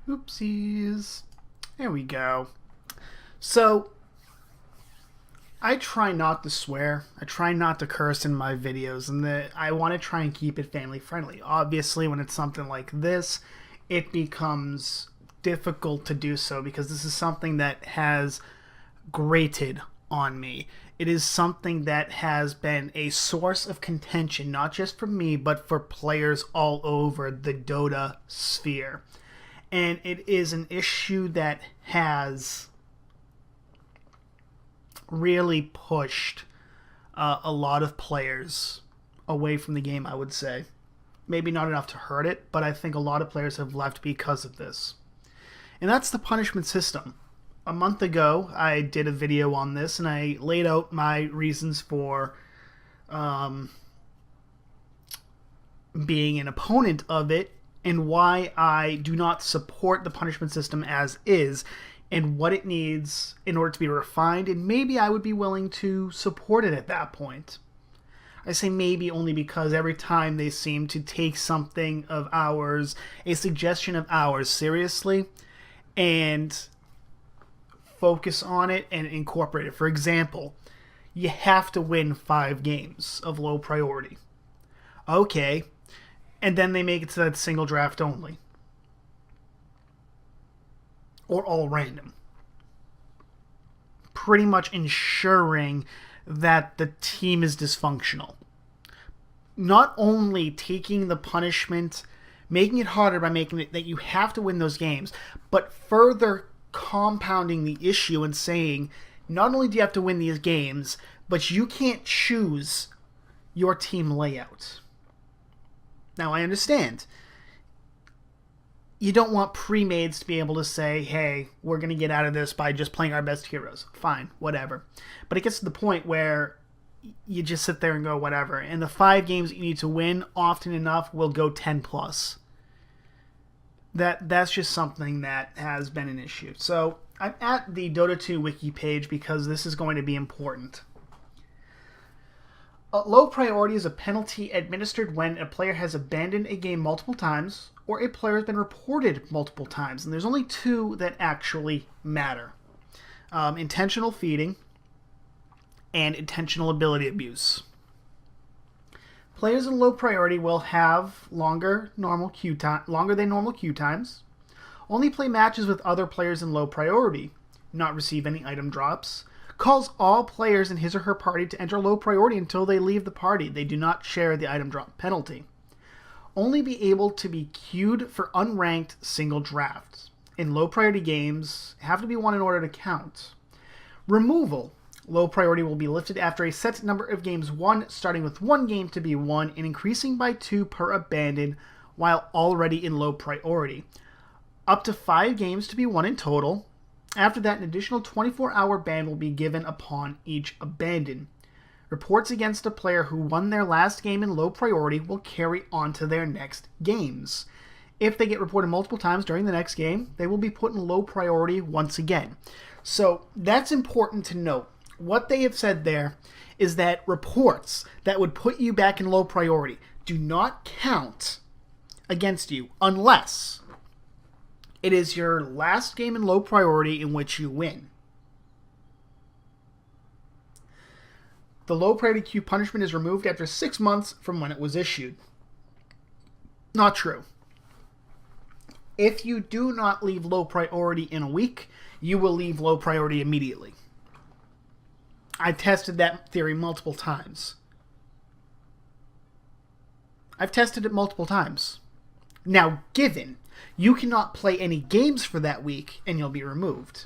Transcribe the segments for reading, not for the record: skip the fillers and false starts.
Oopsies. There we go. So, I try not to swear. I try not to curse in my videos, and I want to try and keep it family friendly. Obviously, when it's something like this, it becomes difficult to do so because this is something that has grated on me. It is something that has been a source of contention, not just for me, but for players all over the Dota sphere. And it is an issue that has really pushed a lot of players away from the game, I would say. Maybe not enough to hurt it, but I think a lot of players have left because of this. And that's the punishment system. A month ago, I did a video on this, and I laid out my reasons for being an opponent of it and why I do not support the punishment system as is and what it needs in order to be refined, and maybe I would be willing to support it at that point. I say maybe only because every time they seem to take something of ours, a suggestion of ours, seriously, and focus on it and incorporate it. For example, you have to win 5 games of low priority. Okay, and then they make it to that single draft only. Or all random. Pretty much ensuring that the team is dysfunctional. Not only taking the punishment, making it harder by making it that you have to win those games, but further compounding the issue and saying, not only do you have to win these games, but you can't choose your team layout. Now, I understand. You don't want pre-mades to be able to say, hey, we're going to get out of this by just playing our best heroes. Fine, whatever. But it gets to the point where you just sit there and go, whatever. And the 5 games that you need to win often enough will go 10 plus. That's just something that has been an issue. So I'm at the Dota 2 wiki page because this is going to be important. A low priority is a penalty administered when a player has abandoned a game multiple times or a player has been reported multiple times. And there's only 2 that actually matter. Intentional feeding and intentional ability abuse. Players in low priority will have longer than normal queue times, only play matches with other players in low priority, not receive any item drops, calls all players in his or her party to enter low priority until they leave the party. They do not share the item drop penalty. Only be able to be queued for unranked single drafts. In low priority games, have to be won in order to count. Removal. Low priority will be lifted after a set number of games won, starting with 1 game to be won and increasing by 2 per abandon while already in low priority. Up to 5 games to be won in total. After that, an additional 24-hour ban will be given upon each abandon. Reports against a player who won their last game in low priority will carry on to their next games. If they get reported multiple times during the next game, they will be put in low priority once again. So that's important to note. What they have said there is that reports that would put you back in low priority do not count against you unless it is your last game in low priority in which you win. The low priority queue punishment is removed after 6 months from when it was issued. Not true. If you do not leave low priority in a week, you will leave low priority immediately. I tested that theory multiple times. I've tested it multiple times. Now, given you cannot play any games for that week and you'll be removed.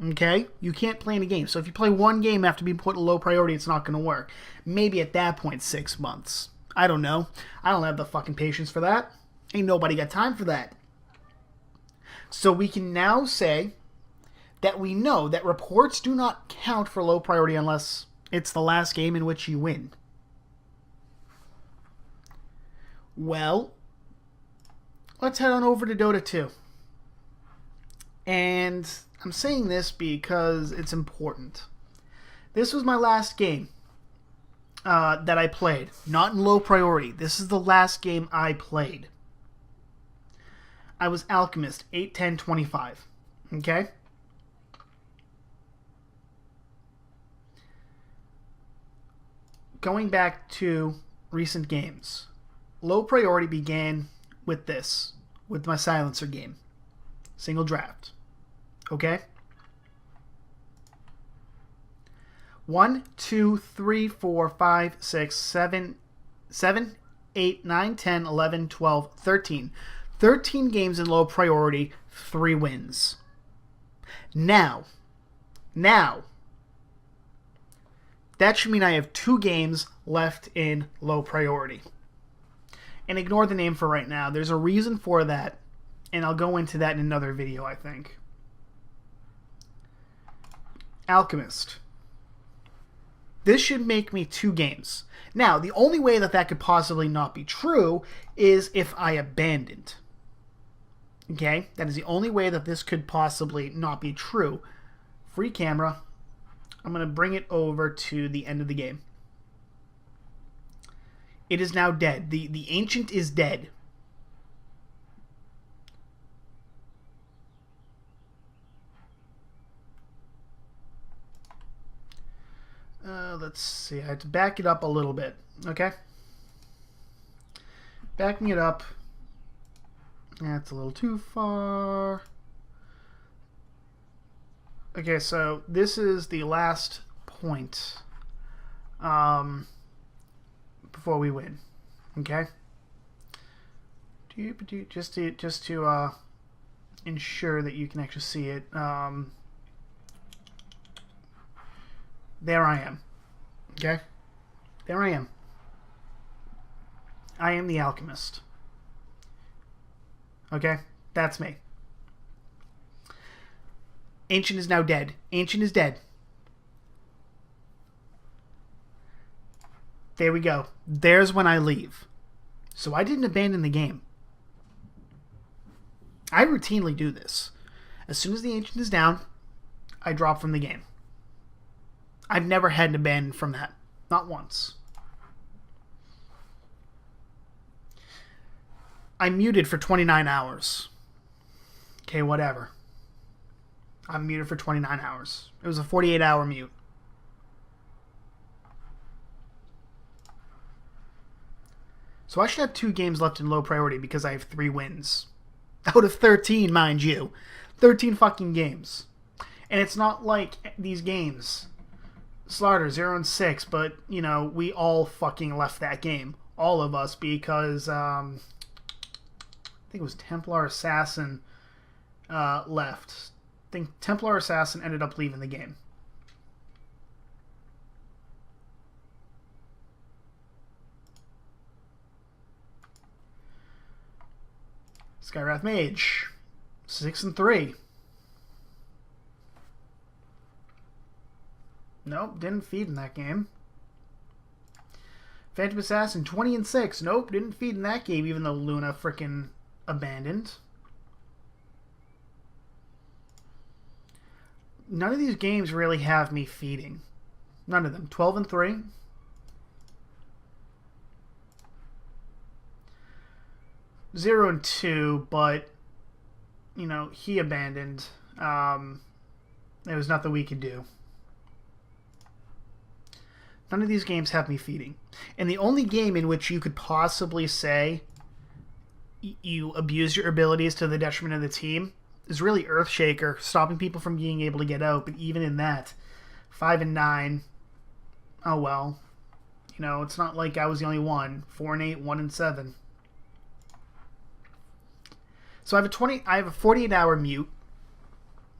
Okay? You can't play any games. So if you play 1 game after being put in low priority, it's not going to work. Maybe at that point, 6 months. I don't know. I don't have the fucking patience for that. Ain't nobody got time for that. So we can now say that we know that reports do not count for low priority unless it's the last game in which you win. Well, let's head on over to Dota 2. And I'm saying this because it's important. This was my last game that I played. Not in low priority. This is the last game I played. I was Alchemist, 8-10-25. Okay? Going back to recent games. Low priority began with this, with my silencer game. Single draft. Okay? 1, 2, 3, 4, 5, 6, 7, 8, 9, 10, 11, 12, 13. 13 games in low priority, 3 wins. Now, that should mean I have 2 games left in low priority. And ignore the name for right now. There's a reason for that, and I'll go into that in another video, I think. Alchemist. This should make me 2 games. Now, the only way that that could possibly not be true is if I abandoned. Okay? That is the only way that this could possibly not be true. Free camera. I'm going to bring it over to the end of the game. It is now dead. The Ancient is dead. Let's see. I have to back it up a little bit. Okay? Backing it up. That's a little too far. Okay, so this is the last point before we win. Okay? Just to ensure that you can actually see it. There I am. Okay? There I am. I am the Alchemist. Okay? That's me. Ancient is now dead. Ancient is dead. There we go. There's when I leave. So I didn't abandon the game. I routinely do this. As soon as the Ancient is down, I drop from the game. I've never had an abandon from that. Not once. I'm muted for 29 hours. Okay, whatever. I'm muted for 29 hours. It was a 48-hour mute. So I should have 2 games left in low priority because I have 3 wins. Out of 13, mind you. 13 fucking games. And it's not like these games... Slaughter 0-6, but you know we all fucking left that game, all of us, because I think it was Templar Assassin left. I think Templar Assassin ended up leaving the game. Skywrath Mage 6-3. Nope, didn't feed in that game. Phantom Assassin, 20-6. Nope, didn't feed in that game, even though Luna frickin' abandoned. None of these games really have me feeding. None of them. 12-3. Zero and 2, but, you know, he abandoned. There was nothing we could do. None of these games have me feeding. And the only game in which you could possibly say you abuse your abilities to the detriment of the team is really Earthshaker, stopping people from being able to get out. But even in that, 5-9, oh well. You know, it's not like I was the only one. 4-8, 1-7. So I have a 48-hour mute,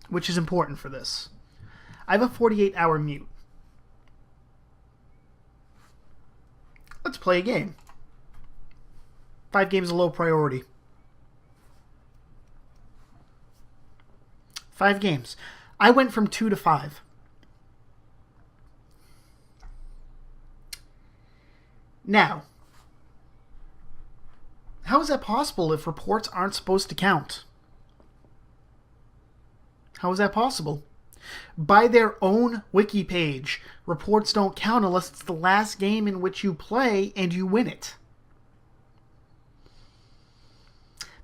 which is important for this. I have a 48-hour mute. Let's play a game. 5 games of low priority. 5 games. I went from 2 to 5. Now, how is that possible if reports aren't supposed to count? How is that possible? By their own wiki page, reports don't count unless it's the last game in which you play and you win it.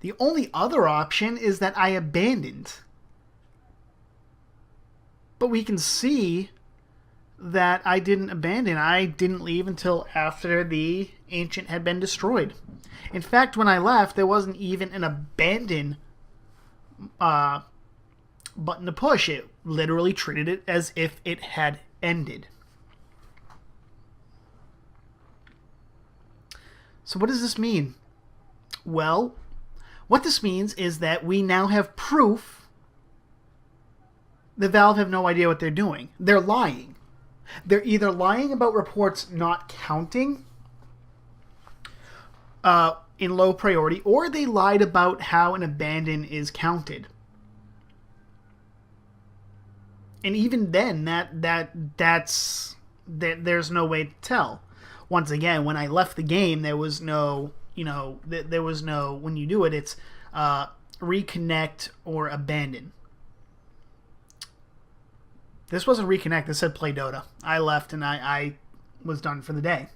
The only other option is that I abandoned. But we can see that I didn't abandon. I didn't leave until after the Ancient had been destroyed. In fact, when I left, there wasn't even an abandon button to push. It literally treated it as if it had ended. So what does this mean? Well, what this means is that we now have proof that Valve have no idea what they're doing. They're lying. They're either lying about reports not counting in low priority, or they lied about how an abandon is counted. And even then, there's no way to tell. Once again, when I left the game, there was no, there was no, when you do it, it's reconnect or abandon. This wasn't reconnect. This said play DotA. I left and I was done for the day.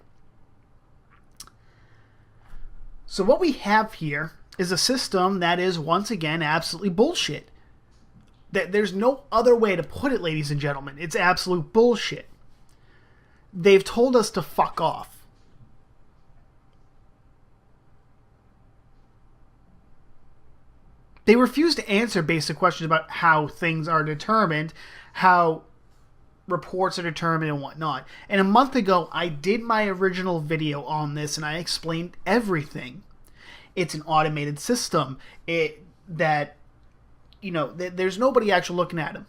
So what we have here is a system that is, once again, absolutely bullshit. There's no other way to put it, ladies and gentlemen. It's absolute bullshit. They've told us to fuck off. They refuse to answer basic questions about how things are determined, how reports are determined and whatnot. And a month ago, I did my original video on this and I explained everything. It's an automated system. There's nobody actually looking at them.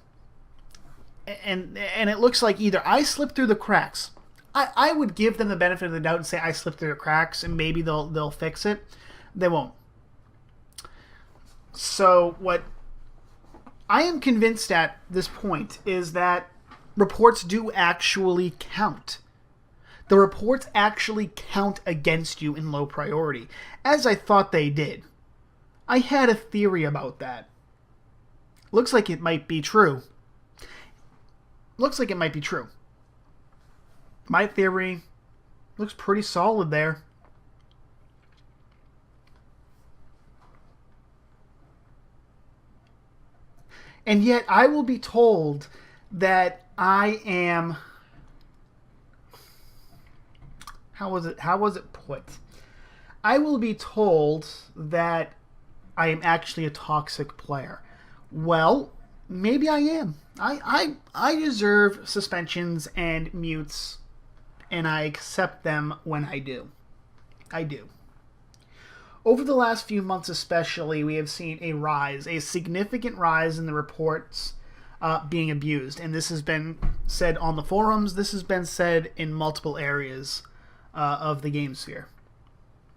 And it looks like either I slipped through the cracks. I would give them the benefit of the doubt and say I slipped through the cracks and maybe they'll fix it. They won't. So what I am convinced at this point is that reports do actually count. The reports actually count against you in low priority, as I thought they did. I had a theory about that. Looks like it might be true. My theory looks pretty solid there. And yet I will be told that I am... How was it put? I will be told that I am actually a toxic player. Well, maybe I am. I deserve suspensions and mutes, and I accept them when I do. I do. Over the last few months especially, we have seen a significant rise in the reports being abused. And this has been said on the forums. This has been said in multiple areas of the game sphere.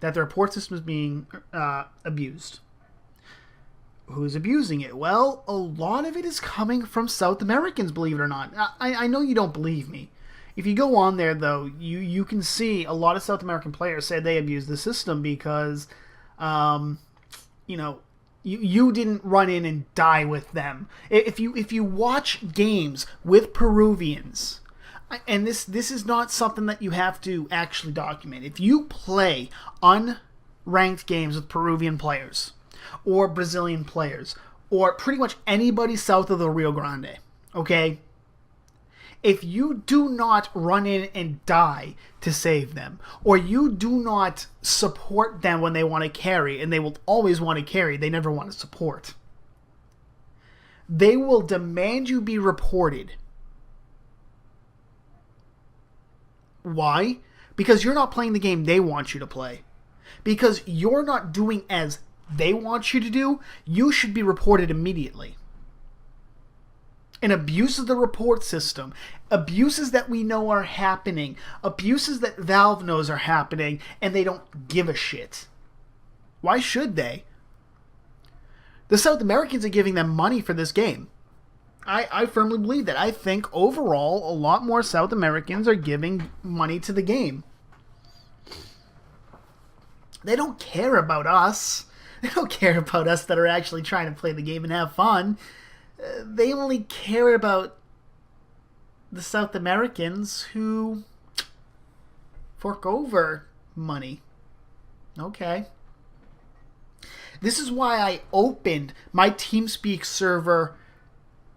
That the report system is being abused. Who's abusing it? Well, a lot of it is coming from South Americans, believe it or not. I know you don't believe me. If you go on there, though, you can see a lot of South American players say they abuse the system because... you didn't run in and die with them. If you watch games with Peruvians, and this is not something that you have to actually document. If you play unranked games with Peruvian players or Brazilian players or pretty much anybody south of the Rio Grande, okay? If you do not run in and die to save them, or you do not support them when they want to carry, and they will always want to carry, they never want to support, they will demand you be reported. Why? Because you're not playing the game they want you to play. Because you're not doing as they want you to do, you should be reported immediately. An abuse of the report system, abuses that we know are happening, abuses that Valve knows are happening, and they don't give a shit. Why should they? The South Americans are giving them money for this game. I firmly believe that. I think overall, a lot more South Americans are giving money to the game. They don't care about us. They don't care about us that are actually trying to play the game and have fun. They only care about the South Americans who fork over money. Okay. This is why I opened my TeamSpeak server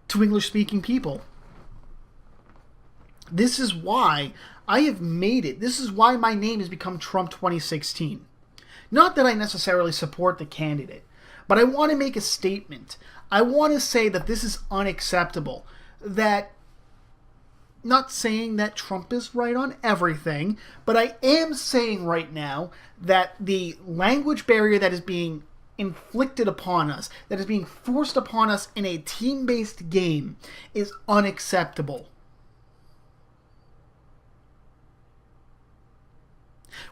to English-speaking people. This is why I have made it. This is why my name has become Trump 2016. Not that I necessarily support the candidate, but I want to make a statement. I want to say that this is unacceptable. That, not saying that Trump is right on everything, but I am saying right now that the language barrier that is being inflicted upon us, that is being forced upon us in a team-based game, is unacceptable.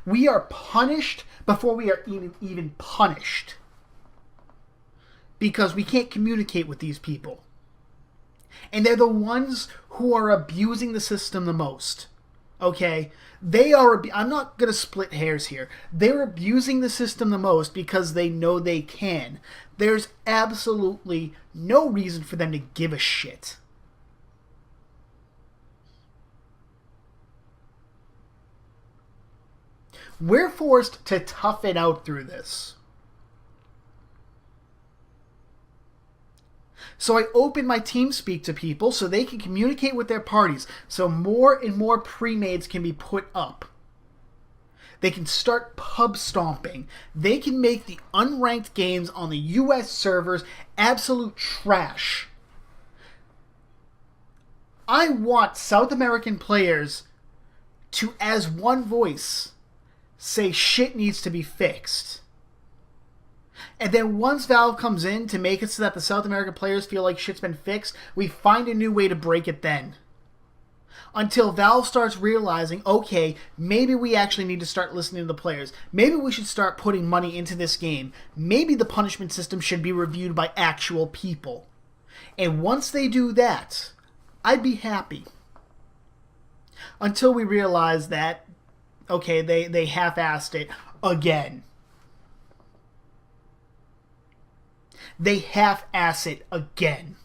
We are punished before we are even punished. Because we can't communicate with these people. And they're the ones who are abusing the system the most. Okay? I'm not going to split hairs here. They're abusing the system the most because they know they can. There's absolutely no reason for them to give a shit. We're forced to tough it out through this. So I open my TeamSpeak to people so they can communicate with their parties. So more and more pre-mades can be put up. They can start pub stomping. They can make the unranked games on the US servers absolute trash. I want South American players to, as one voice, say shit needs to be fixed. And then once Valve comes in to make it so that the South American players feel like shit's been fixed, we find a new way to break it then. Until Valve starts realizing, okay, maybe we actually need to start listening to the players. Maybe we should start putting money into this game. Maybe the punishment system should be reviewed by actual people. And once they do that, I'd be happy. Until we realize that, okay, they half-assed it again. They half-ass it again.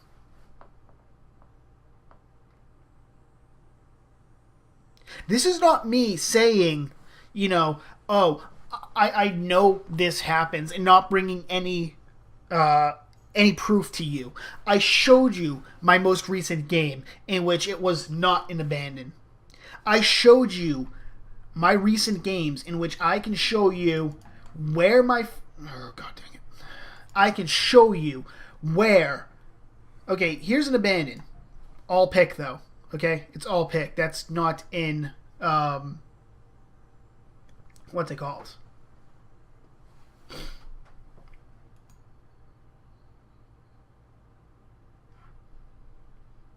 This is not me saying, oh, I know this happens and not bringing any proof to you. I showed you my most recent game in which it was not an abandon. I showed you my recent games in which I can show you where my... Oh, God dang it. I can show you where... Okay, here's an abandon. All pick, though. Okay? It's all pick. That's not in... what's it called?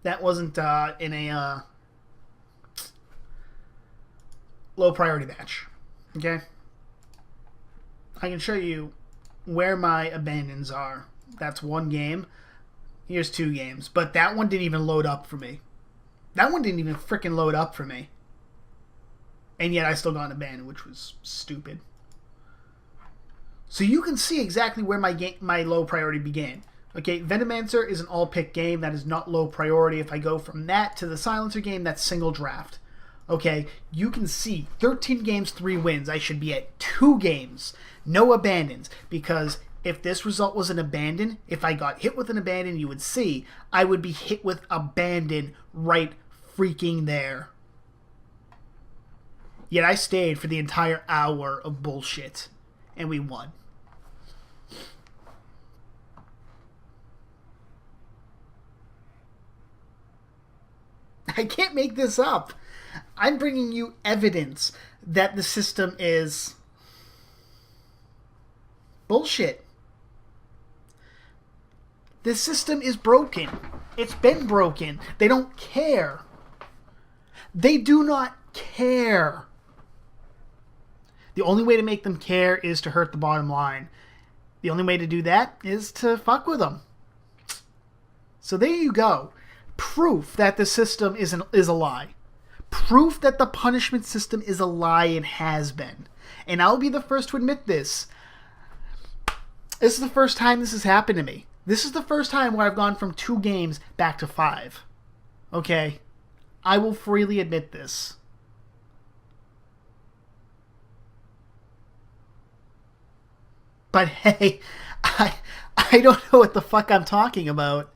That wasn't in a low priority match. Okay? I can show you where my abandons are. That's one game. Here's two games. But that one didn't even load up for me. That one didn't even freaking load up for me. And yet I still got an abandon, which was stupid. So you can see exactly where my low priority began. Okay, Venomancer is an all-pick game. That is not low priority. If I go from that to the Silencer game, that's single draft. Okay, you can see 13 games, 3 wins. I should be at 2 games, no abandons. Because if this result was an abandon, if I got hit with an abandon, you would see I would be hit with abandon right freaking there. Yet I stayed for the entire hour of bullshit. And we won. I can't make this up. I'm bringing you evidence that the system is bullshit. The system is broken. It's been broken. They don't care. They do not care. The only way to make them care is to hurt the bottom line. The only way to do that is to fuck with them. So there you go. Proof that the system is a lie. Proof that the punishment system is a lie and has been. And I'll be the first to admit this. This is the first time this has happened to me. This is the first time where I've gone from 2 games back to 5. Okay? I will freely admit this. But hey, I don't know what the fuck I'm talking about.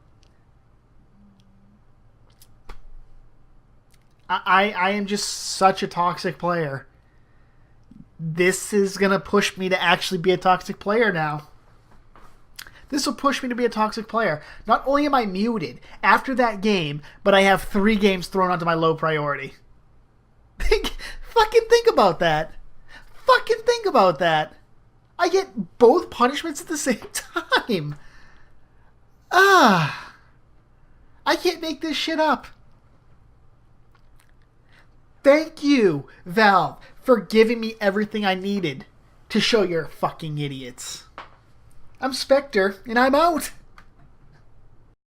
I am just such a toxic player. This is going to push me to actually be a toxic player now. This will push me to be a toxic player. Not only am I muted after that game, but I have 3 games thrown onto my low priority. Fucking think about that. Fucking think about that. I get both punishments at the same time. I can't make this shit up. Thank you, Valve, for giving me everything I needed to show you're fucking idiots. I'm Spectre, and I'm out.